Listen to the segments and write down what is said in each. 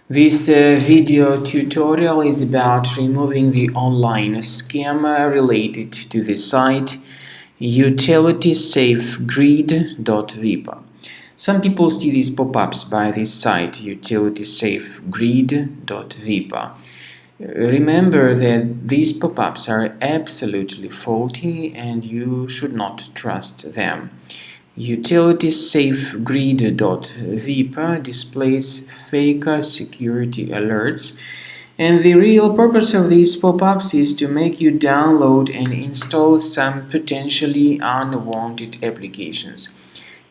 This video tutorial is about removing the online scam related to the site Utilitysafegrid.vip. Some people see these pop-ups by this site Utilitysafegrid.vip. Remember that these pop-ups are absolutely faulty and you should not trust them. Utilitysafegrid.vip displays fake security alerts, and the real purpose of these pop-ups is to make you download and install some potentially unwanted applications.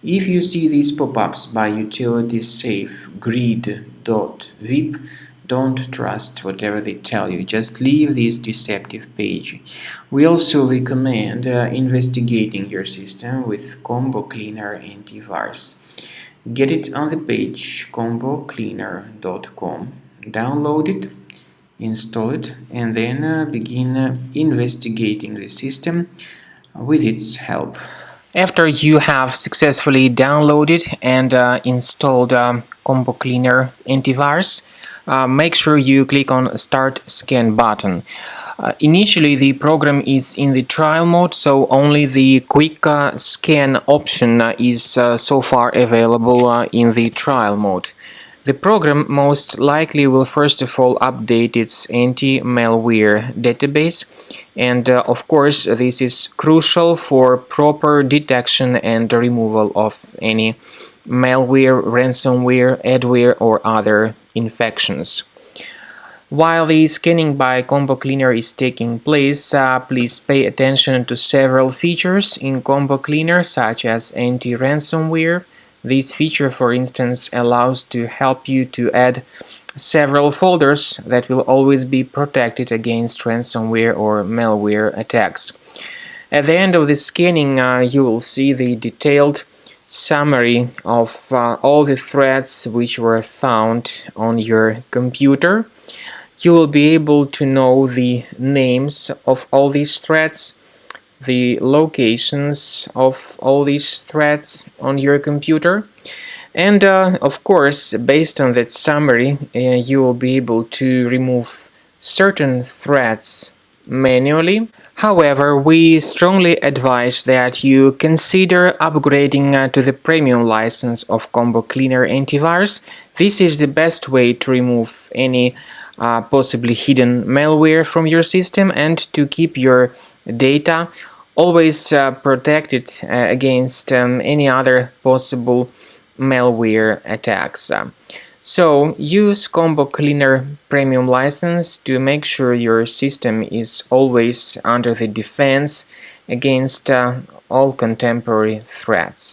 If you see these pop-ups by Utilitysafegrid.vip, don't trust whatever they tell you, just leave this deceptive page. We also recommend investigating your system with Combo Cleaner Antivirus. Get it on the page combocleaner.com, download it, install it, and then begin investigating the system with its help. After you have successfully downloaded and installed Combo Cleaner Antivirus, make sure you click on Start Scan button. Initially, the program is in the trial mode, so only the quick scan option is so far available in the trial mode. The program most likely will first of all update its anti-malware database, and of course this is crucial for proper detection and removal of any malware, ransomware, adware or other infections. While the scanning by Combo Cleaner is taking place, please pay attention to several features in Combo Cleaner, such as anti-ransomware. This feature, for instance, allows to help you to add several folders that will always be protected against ransomware or malware attacks. At the end of the scanning, you will see the detailed summary of all the threads which were found on your computer. You will be able to know the names of all these threads, the locations of all these threads on your computer, and of course, based on that summary, you will be able to remove certain threads manually. However, we strongly advise that you consider upgrading to the premium license of Combo Cleaner Antivirus. This is the best way to remove any possibly hidden malware from your system and to keep your data always protected against any other possible malware attacks. So use Combo Cleaner Premium license to make sure your system is always under the defense against all contemporary threats.